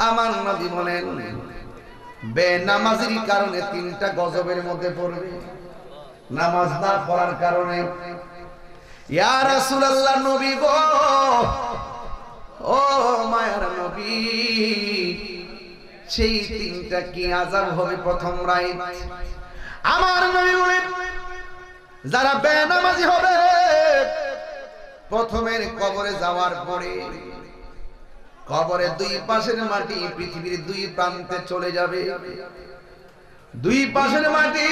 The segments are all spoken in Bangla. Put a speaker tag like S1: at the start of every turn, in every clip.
S1: আমার নবী বলেন বেনামাজির কারণে তিনটা গজবের মধ্যে পড়বে। নামাজ না পড়ার কারণে। ইয়া রাসূলুল্লাহ নবী গো, ও মায়ার নবী, সেই তিনটা কি আযাব হবে? প্রথম রাত আমার নবী বলেন যারা বেনামাজি হবে প্রথমের কবরে যাওয়ার পরে কবরের দুই পাশের মাটি পৃথিবীর দুই প্রান্তে চলে যাবে। দুই পাশের মাটি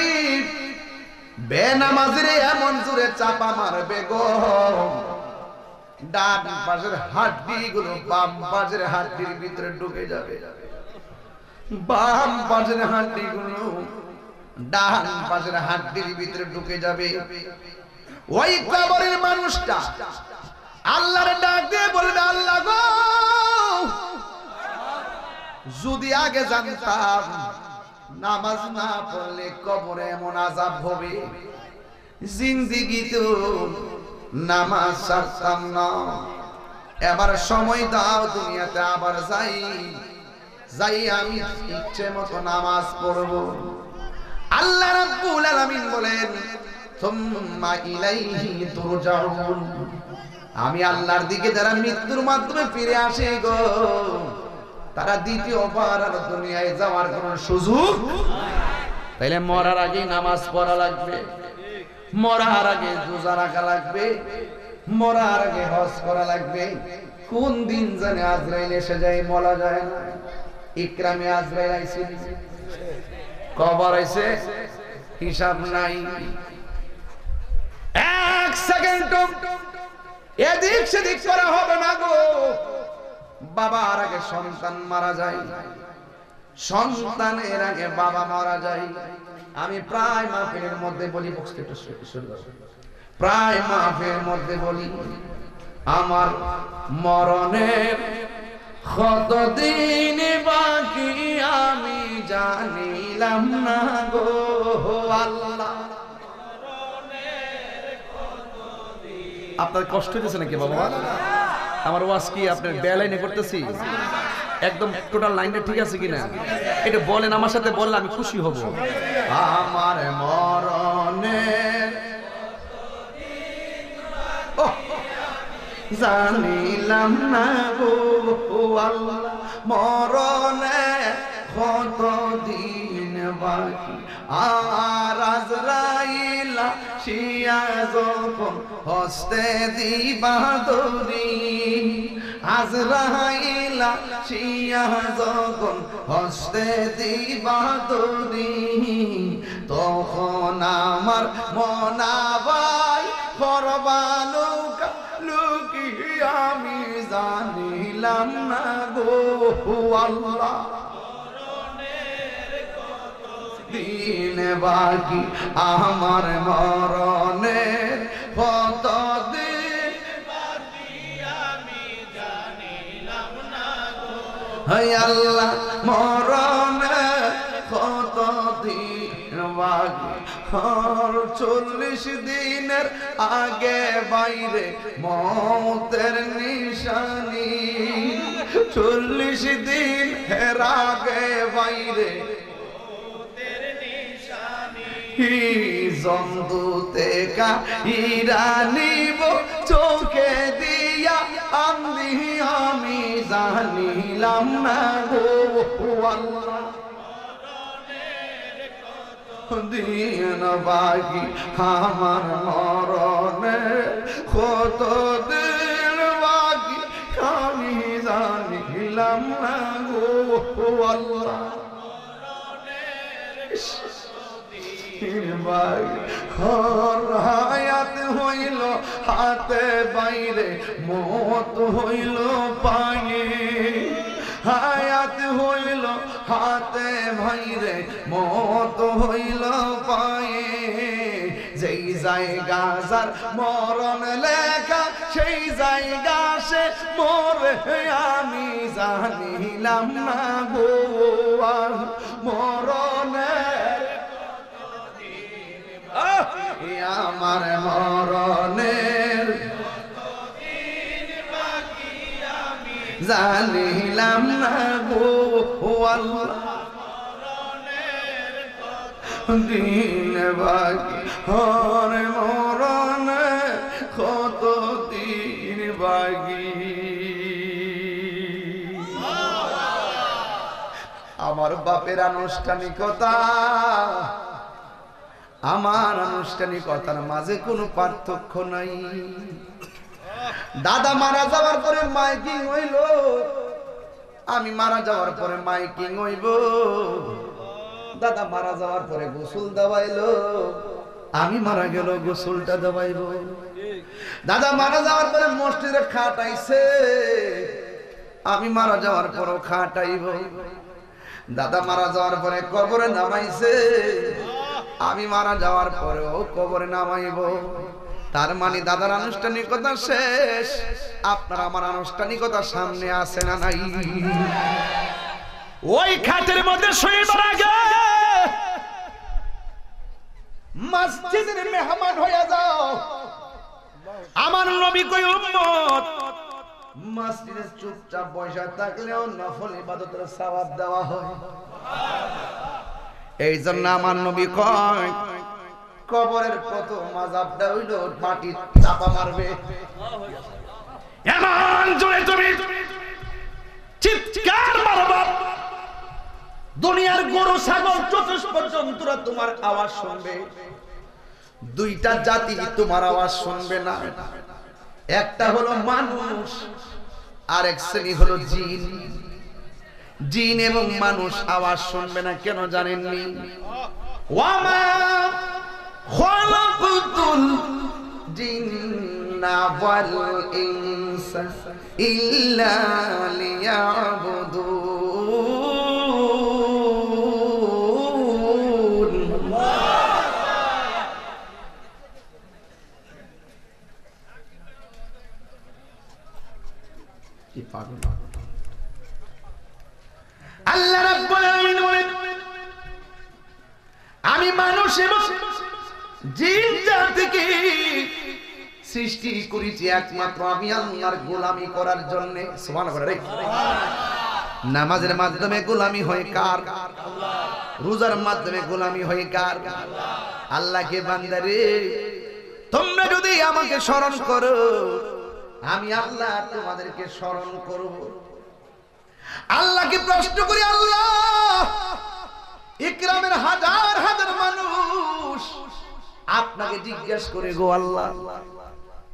S1: বেনামাজিরে এমন জোরে চাপা মারবে গো, ডান পাশের হাড্ডি গুলো বাম পাশের হাড্ডির ভিতরে ঢুকে যাবে, বাম পাশের হাড্ডি গুলো ডান পাশের হাড্ডির ভিতরে ঢুকে যাবে। ওই কবরের মানুষটা আল্লাহর ডাক দিয়ে বলবে আল্লাহ গো, যদি আগে জানতাম নামাজ না পড়লে কবরে এমন আযাব হবে, জিন্দেগিতে নামাজ ছাড়তাম না। এবার সময় দাও, দুনিয়াতে আবার যাই আমি ইচ্ছে মতো নামাজ পড়ব। আল্লাহ রাব্বুল আলামিন বলেন সুম্মা ইলাইহি তুরজাউন, আমি আল্লাহর দিকে যারা মৃত্যুর মাধ্যমে ফিরে আসে গো, তারা দ্বিতীয়বার আর দুনিয়ায় যাওয়ার কোনো সুযোগ নাই। তাইলে মরার আগে নামাজ পড়া লাগবে, মরার আগে রোজা রাখা লাগবে, মরার আগে হজ করা লাগবে। কোন দিন জানে আজরাইল এসে যায় বলা যায় না। ইকরামে আজরাইল আইছে, কবর আইছে, হিসাব নাই। এক সেকেন্ড এদিক সেদিক করা হবে না গো। বাবার আগে সন্তান মারা যায়, সন্তানের আগে বাবা মারা যায়। আমি প্রায় মাহফিলের মধ্যে বলি, প্রায় মাহফিলের মধ্যে বলি, আমার মরণের কতদিন বাকি আমি জানিলাম না গো আল্লাহ। আপনার কষ্ট হইতেছে নাকি বাবা? আমার ওয়াজ কি আপনার বেলাইনে করতেছি? একদম টোটাল লাইনটা ঠিক আছে কিনা এটা বলেন, আমার সাথে বললে আমি খুশি হব। আমার মরণের জানিলাম না গো আল্লাহ, মরণের কতদিন বাকি। আর আজরাইল শিয়া যখন হস্তে দিবা দড়ি, আজরাইল শিয়া যখন হস্তে দিবা দড়ি, তখন আমার মনাবাই করবালো লুকি আমি জানিলাম না গো আল্লাহ। দিন বাকি আমার মরণের কতদিন বাকি আমি জানিলাম না গো আল্লাহ। মরণের কতদিন বাকি, 40 দিনের আগে বাইরে মৌতের নিশানি, 40 দিন এর আগে বাইরে জমদুতে কাহিরা নিব চোখে দিয়া আমি আমি জানিলাম না গো আল্লাহ। দিন বাকি আমার মরণে কত দিন বাকি আমি জানিলাম না গো আল্লাহ। হায়াত হইল হাতে বাইরে, মত হইল পায়ে, হায়াত হইল হাতে বাইরে, মত হইল পায়ে। যেই জায়গা যার মরণ লেখা সেই জায়গা সে মরে আমি জানিলাম না গো মরণের আমার মরণের জানিলাম না গো আল্লাহ দিন বাকি হর মরণে কত দিন বাকি। আমার বাপের আনুষ্ঠানিকতা আমার আনুষ্ঠানিকতার মাঝে কোনো পার্থক্য নাই। দাদা মারা যাওয়ার পরে মাইকিং হইল, আমি মারা যাওয়ার পরে মাইকিং হইব। দাদা মারা যাওয়ার পরে গোসল দেওয়াইলো, আমি মারা গেল গোসলটা দেওয়াইব। দাদা মারা যাওয়ার পরে মসজিদে খাটাইছে, আমি মারা যাওয়ার পরও খাটাইব। দাদা মারা যাওয়ার পরে কবরে নামাইছে, আমি মারা যাওয়ার পরেও কবরে নামাইব। তার মানে দাদার আনুষ্ঠানিকতা শেষ, আপনার আমার আনুষ্ঠানিকতা সামনে আসে না নাই?
S2: ওই খাটের মধ্যে শুইবার আগে
S1: মসজিদের মেহমান হয়ে যাও।
S2: আমার নবী কই উম্মত
S1: মসজিদে চুপচাপ বসে থাকলেও নফল ইবাদতের সওয়াব দেওয়া হয়। এই জন্য আমার নবী কয় কবরের কত মাযাবটা হইল মাটি চাপা মারবে।
S2: এমন জোরে তুমি চিৎকার মারবা,
S1: দুনিয়ার গরু ছাগল চতুষ্প জন্তুরা তোমার আওয়াজ শুনবে, দুইটা জাতি তোমার আওয়াজ শুনবে না। একটা হলো মানুষ, আরেক শ্রেণী হলো জিন। জিন এবং মানুষ আওয়াজ শুনবে না, কেন জানেননি? ওয়ামা খালাকাতুল জিন্না ওয়াল ইনসা ইল্লা লিয়াবুদুন। কি পাগল! আল্লাহ রাব্বুল আলামিন বলেন আমি মানুষ এবং জিন জাতিকে সৃষ্টি করেছি একমাত্র আমি আল্লাহর গোলামি করার জন্য। সুবহানাল্লাহ। নামাজের মাধ্যমে গোলামি হয় কার? রোজার মাধ্যমে গোলামি হয় কার? আল্লাহকে বান্দারে তোমরা যদি আমাকে স্মরণ করো, আমি আল্লাহ তোমাদেরকে স্মরণ করব। আল্লাহকে প্রশ্ন করি, আল্লাহ ইকরামের হাজার হাজার মানুষ আপনাকে জিজ্ঞেস করে গো আল্লাহ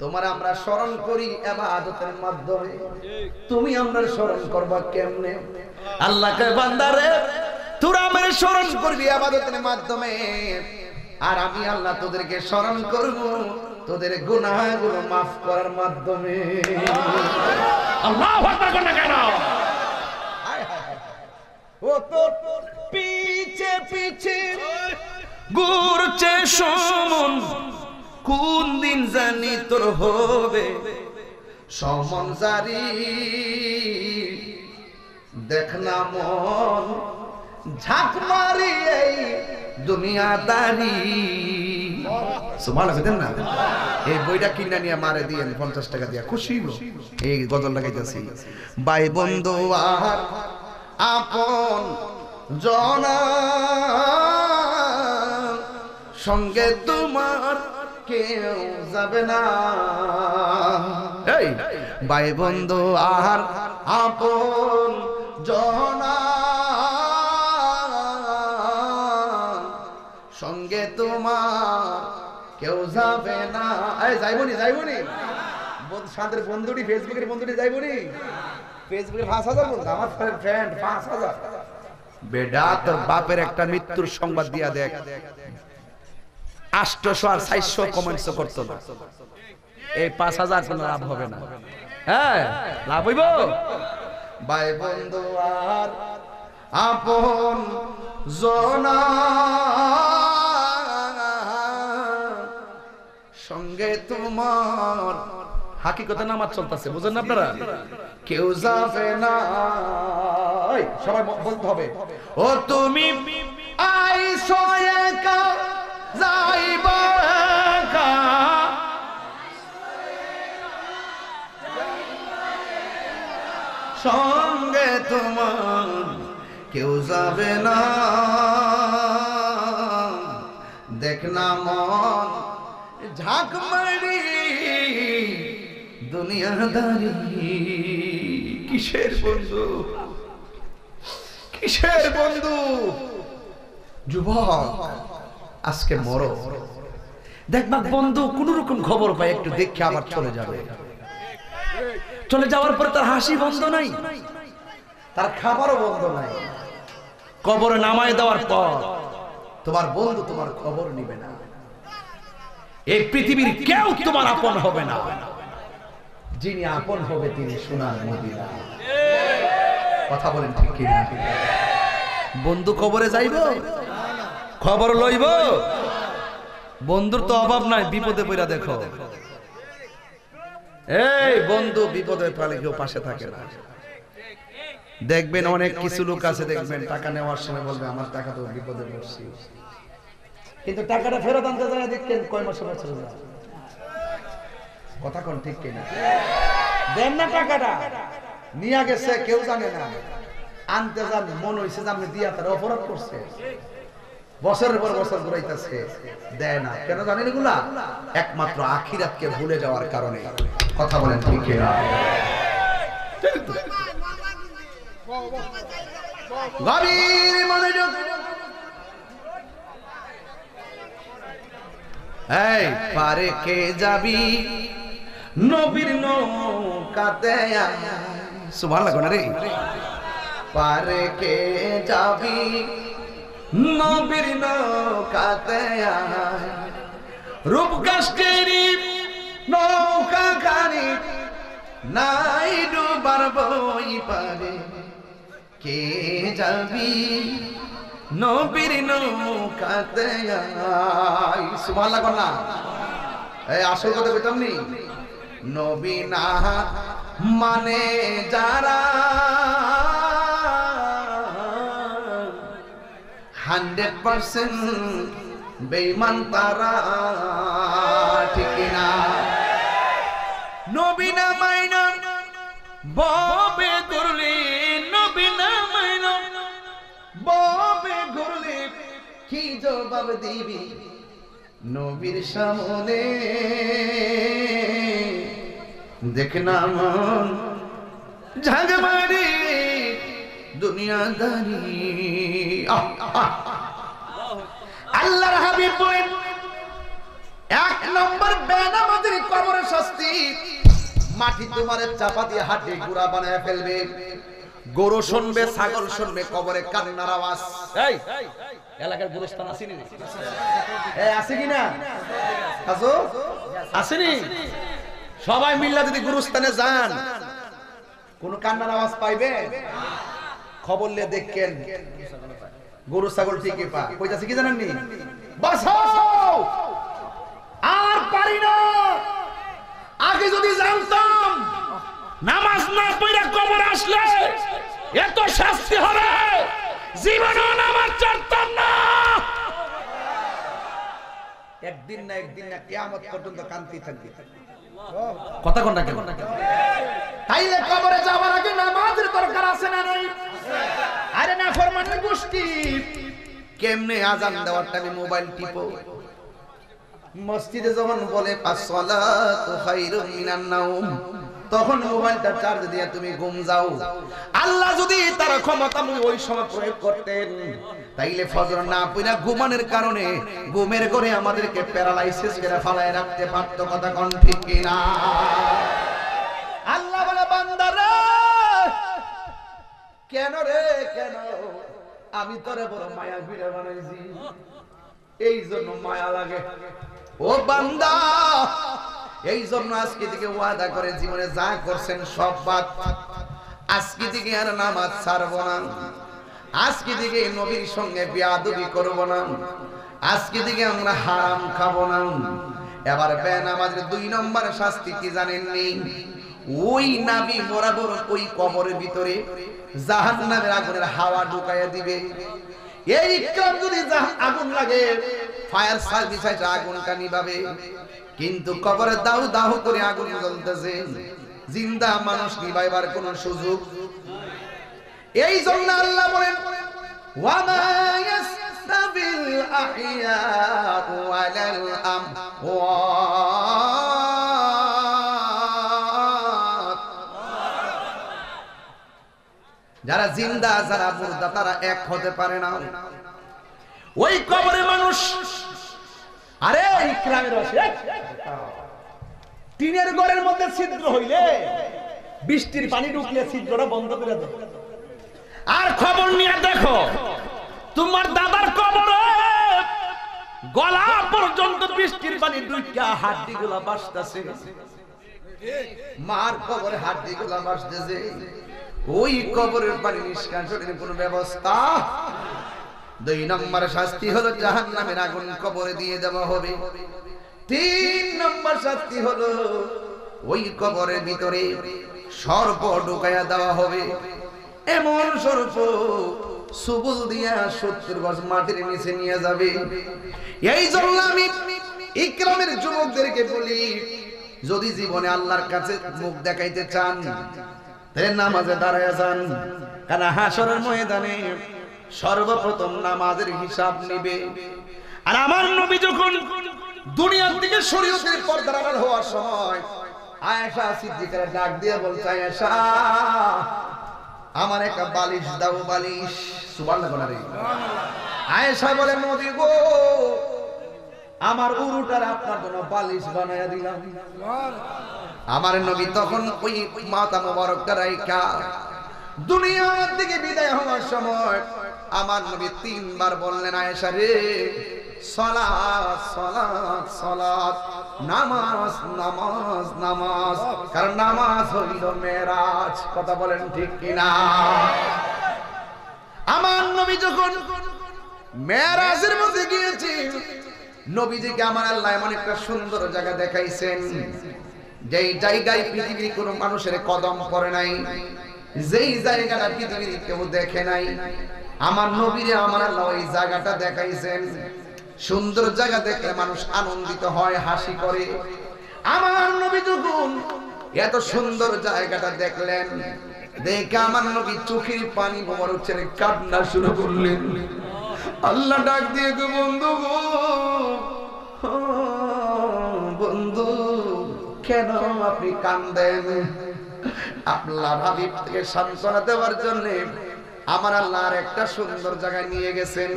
S1: তোমার আমরা স্মরণ করি ইবাদতের মাধ্যমে, তুমি আমরা স্মরণ করবা কেমনে? আল্লাহকে বান্দারে তোরা আমারে স্মরণ করবি ইবাদতের মাধ্যমে, আর আমি আল্লাহ তোদেরকে স্মরণ করব তোদের গুনাহগুলো মাফ করার মাধ্যমে।
S2: আল্লাহু আকবার কোন কেন?
S1: ও তো পিছে পিছে
S2: ঘুরছে সমন,
S1: কোন দিন জানি তোর হবে সমন জারি, দেখ না মন ঝাঁক মারি এই দুনিয়াদারি। সুবহানাল্লাহ না? এই বইটা কিনা নিয়ে মারে দিয়ে 50 টাকা দিয়া খুশি এই গজল লাগাইতেছি। ভাই বন্ধু আর আপন জনা সঙ্গে তোমার কেউ যাবে না। এই ভাই বন্ধু আর আপন জনা সঙ্গে তোমার কেউ যাবে না। এই যাইবনি যাইবনি সাদের বন্ধুটি ফেসবুকের বন্ধুটি যাইবনি, ফেসবুকে 5000 বন্ধু আমার ফ্রেন্ড 5000। বেডা তোর বাপের একটা মৃত্যুর সংবাদ দিয়া দেখ, 800 আর 400 কমেন্টস করতো না। এই 5000 কোনো লাভ হবে না। হ্যাঁ লাভ হইব? ভাই বন্ধু আর আপন জনা সঙ্গে তোমার হাকিকতে নামাজ চলতেছে, বুঝেন না আপনারা? কেউ যাবে না। সবাই বলতে হবে, ও তুমি আইসো একা যাইবা একা, কেউ যাবে না, দেখ না মন ঝাঁক মারি দুনিয়াদারি। কিসের বন্ধু, কিসের বন্ধু? যুবক আজকে মরো, দেখবা বন্ধু কোন রকম খবর পায় একটু দেখে আবার চলে যাবে। চলে যাওয়ার পরে তার হাসি বন্ধ নাই, তার খাবারও বন্ধ নাই। কবরে নামায় দেওয়ার পর তোমার বন্ধু তোমার খবর নিবে না। এই পৃথিবীর কেউ তোমার আপন হবে না, যিনি আপন হবে তিনি সোনার মদিনা। কথা বলেন ঠিক কি না? বন্ধু কবরে যাইব, খবর লইব, বন্ধুর তো অভাব নাই। বিপদে পড়া দেখো, এই বন্ধু বিপদে পড়লে কেউ পাশে থাকে না। দেখবেন অনেক কিছু লোক আছে, দেখবেন টাকা নেওয়ার সময় বলবে আমার টাকা তো বিপদে পড়ছি, কিন্তু টাকাটা ফেরত আনতে যায় দেখেন কয় মাসে বছর যায়। কথা কোন ঠিক কিনা? দেন না টাকাটা, নিয়ে গেছে কেউ জানে না, আনতে যান মন হইছে যে আপনি দিয়া তার অপরাধ করছে, বছরের পর বছর ঘুরাইতেছে, দেয় না। কেন জানেন এগুলা? একমাত্র আখিরাতকে ভুলে যাওয়ার কারণে। কথা বলেন ঠিক কিনা? গভীর মনোযোগ। এই পারে কে যাবি নবীর নৌকাতে, সুবহানাল্লাহ কোন রে? পারে কে যাবি নবীর নৌকাতে, রূপকাষ্টেরি নৌকা খানি নাই ডুবার বই পারে। কে যাবি নবীর নৌকাতে, সুবহানাল্লাহ কোন না? এই আসল কথা কইতাম নি, নবী না মানে যারা 100% বেঈমান তারা, ঠিক না? নবী না মাইনা বাবে করলে, নবী না মাইনা বাবে করলে কি জবাব দিবি নবীর সামনে? দেখ না মন ঝাঁক মারি দুনিয়াদারি। আল্লাহর হাবিব বলেন, এক নম্বর বেনামাজির কবরের শাস্তি, মাটি তোমারে চাপা দিয়ে হাড্ডি গুঁড়া বানায় ফেলবে। গরু শুনবে, ছাগল শুনবে কবরে কান্নার আওয়াজ। এই এলাকার গোরস্থান আসেনি? এই আছে কিনা? আসো আসেনি? সবাই মিল্লা যদি গোরস্থানে যান কোন কান্নার আওয়াজ পাইবে? খবর নিয়ে দেখেন গরু ছাগল ঠিকই পা কইতাছে কি জানেন নি? বাঁচাও, আর পারি না। আগে যদি জানতাম নামাজ না পড়ে কবর আসলে এত শাস্তি হবে, জীবনও নামাজ ছাড়তাম না। একদিন না একদিন না কিয়ামত পর্যন্ত কান্তি থাকবে। কথা কোন না কেন? তাইলে কবরে যাওয়ার আগে নামাজের দরকার আছে না নাই? আরে না ফরমানের গোষ্ঠী কেমনে আজান দেওয়ার টাইমে মোবাইল টিপো, মসজিদে যখন বলে আসসালাতু খায়রুম মিনান নাওম তখন মোবাইলটা চার্জ দিয়ে তুমি ঘুম যাও। আল্লাহ যদি তার ক্ষমতা ওই সময় প্রয়োগ করতেন তাইলে ফজর না পড়া ঘুমানোর কারণে ঘুমের ঘরে আমাদেরকে প্যারালাইসিস করে ফলায় রাখতে পারত। কথা কোন ঠিক কিনা? আল্লাহ বলে বান্দারে কেন রে কেন, আমি তোরে বড় মায়া ভিড়ে বানাইছি, এই জন্য মায়া লাগে। ও বান্দা, এই জন্য আজকে থেকে ওয়াদা করে জীবনে যা করছেন সব বাদ। আজকে থেকে আর নামাজ ছাড়বো না, আজকে থেকে নবীর সঙ্গে বেয়াদবি করব না, আজকে থেকে আমরা হারাম খাবো না। এবার বেনামাজের 2 নম্বর শাস্তি কি জানেননি? ওই নাবি বরাবর ওই কবরের ভিতরে জাহান্নামের আগুনের হাওয়া ঢুকাইয়া দিবে। এই কাম যদি আগুন লাগে ফায়ার সার্ভিস এসে আগুনটা নিভাবে, কিন্তু কবরে দাউ দাউ করে আগুন জ্বলতেছে, জিন্দা মানুষ নিভাইবার কোন সুযোগ। এই জন্য আল্লাহ বলেন ওয়ামা ইয়াস্তাবিল আহইয়া ওয়ালাল আমওয়াত, যারা জিন্দা যারা মুর্দা তারা এক হতে পারে না।
S2: ওই কবরে মানুষ,
S3: আরে ইকরামের রশে টিনের ঘরের মধ্যে ছিদ্র হইলে বৃষ্টির পানি ঢুকলে ছিদ্রটা বন্ধ করে দাও।
S2: আর খবর নিয়ে দেখো তোমার দাদার কবরে গলা পর্যন্ত বৃষ্টির পানি ঢুকিয়া হাড্ডিগুলা বাসতাছে।
S1: মার কবরে হাড্ডিগুলা বাসতেছে, ওই কবরের পানি নিষ্কাশনের কোনো ব্যবস্থা। 2 নম্বর শাস্তি হলো জাহান্নামের আগুন কবরে দিয়ে দেওয়া হবে। 3 নম্বর শাস্তি হলো ওই কবরের ভিতরে সর্প ঢুকাইয়া দেওয়া হবে। এমন সর্প সুবুল দিয়া 70 গজ মাটির নিচে নিয়ে যাবে। এই জন্য আমি ইকরামের যুবকদেরকে বলি, যদি জীবনে আল্লাহর কাছে মুখ দেখাইতে চান তাহলে নামাজে দাঁড়ায় যান, কারণ হাসরের ময়দানে সর্বপ্রথম নামাজের হিসাব নেবে।
S2: আর আমার নবী যখন
S1: দুনিয়ার দিকে শরীয়তের পর্দার আড়াল হওয়ার সময় আয়েশা সিদ্দিকার ডাক দিয়ে বলছে, আয়েশা আমার একটা বালিশ দাও, বালিশ। সুবহানাল্লাহ। আয়েশা বলে, নবী গো আমার উরুটার আপনার জন্য বালিশ বানায়া দিলাম। আমার নবী তখন ওই মাথা মোবারকটা রাইখা দুনিয়ার থেকে বিদায় হওয়ার সময় আমার নবী 3 বার বললেন, আয়েশা রে সালাত সালাত সালাত, নামাজ নামাজ নামাজ, কারণ নামাজ হইল মেরাজ। কথা বলেন ঠিক কিনা? আমার নবী যখন মেরাজের মধ্যে গিয়েছে, নবীজিকে আমার আল্লাহ এমন একটা সুন্দর জায়গা দেখাইছেন, যেই জায়গায় পৃথিবীর কোনো মানুষের কদম পড়ে নাই, যেই জায়গাটা পৃথিবীর কেউ দেখে নাই, আমার নবীরে আমার আল্লাহ ওই জায়গাটা দেখাইছেন। সুন্দর জায়গা দেখলে মানুষ আনন্দিত হয়, হাসি করে। আমার নবী যখন এত সুন্দর জায়গাটা দেখলেন, দেখে আমার নবী চোখের পানি মোবারক ছেড়ে কান্না শুরু করলেন। আল্লাহ ডাক দিয়ে গো, বন্ধু গো, বন্ধু কেন আপনি কান্দেন? আপনার হাবিব থেকে সান্ত্বনা দেওয়ার জন্য আমার আল্লাহ আর একটা সুন্দর জায়গায় নিয়ে গেছেন।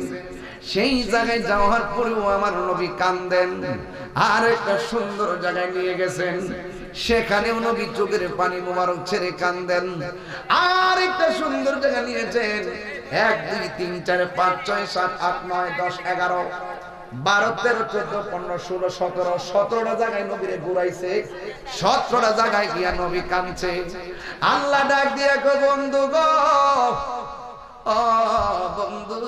S1: সেই জায়গায় যাওয়ার পরেও আমার নবী কান্দেন। আর একটা সুন্দর জায়গায় নিয়ে গেছেন, সেখানেও নবী চোখের পানি মোবারক ছেড়ে কান্দেন। আর একটা সুন্দর জায়গা নিয়েছেন, 1 2 3 4 5 6 7 8 9 10 11 12 13 14 15 16 17 17টা জায়গায় নবীরে ঘুরাইছে। 17টা জায়গায় গিয়া নবী কাঁদছে। আল্লাহ ডাক দিয়া কো, বন্ধু গো, ও বন্ধু,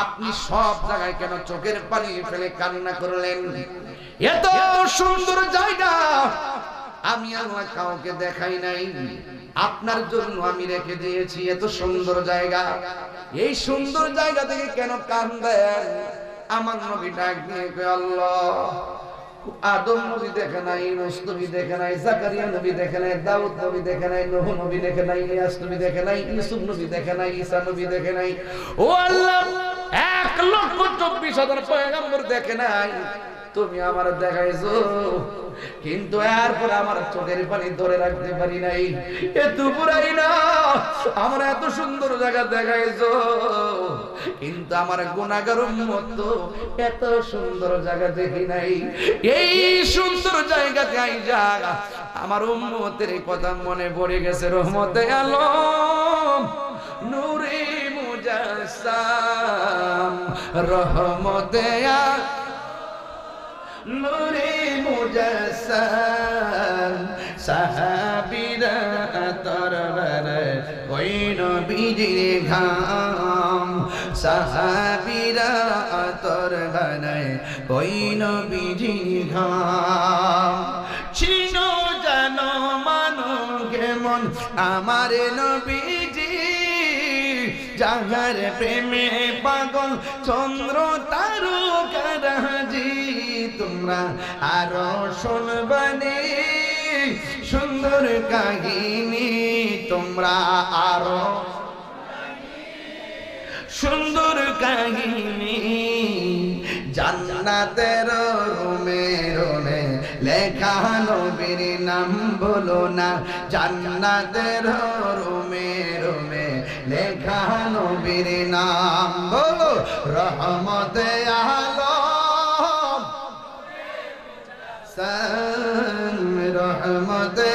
S1: আপনি সব জায়গায় কেন চোখের পানি ফেলে কান্না করলেন? এত সুন্দর জায়গা আমি আল্লাহ কাউকে দেখাই নাই, আপনার জন্য আমি রেখে দিয়েছি। এত সুন্দর জায়গা, এই সুন্দর জায়গা থেকে কেন কাঁদেন? আমার নবী ডাক দিয়ে কয়, আল্লাহ আদম নবী দেখে নাই, নূহ নবী দেখে নাই, জাকারিয়া নবী দেখে নাই, দাউদ নবী দেখে নাই, নূহ নবী দেখে নাই, ইলিয়াস নবী দেখে নাই, ইউসুফ নবী দেখে নাই, ঈসা নবী দেখে নাই। ও আল্লাহ, 1,24,000 পয়গম্বর দেখে নাই, তুমি আমার দেখাইছো, কিন্তু এরপর আমার চোখের পানি ধরে রাখতে পারি নাই। এত পুরাই না, আমার এত সুন্দর জায়গা দেখাইছো, কিন্তু আমার গুনাহগার উম্মত তো এত সুন্দর জায়গা দেখি নাই। এই সুন্দর জায়গাতে আইজা আমার উম্মতের কথা মনে পড়ে গেছে। রহমতে আলম নূরে মুজাসসাম, রহমতে নূরে মুজাসসাম, সাহাবীরা তরবারে ওই নবীজির ঘাম, সাহাবীরা তরবারে ওই নবীজির ঘাম। চিনো জানো মানো কেমন আমার নবীজি, যাহার প্রেমে পাগল চন্দ্র তারকারাজি। তোমরা আরো শুনবানি সুন্দর কাহিনী তোমরা আরো সুন্দর কাহিনী জান্নাতের রুমে রুমে লেখা নবীর নাম বলো না জান্নাতের রুমে রুমে লেখা নবীর নাম বলো রহমতে আলম রহমতে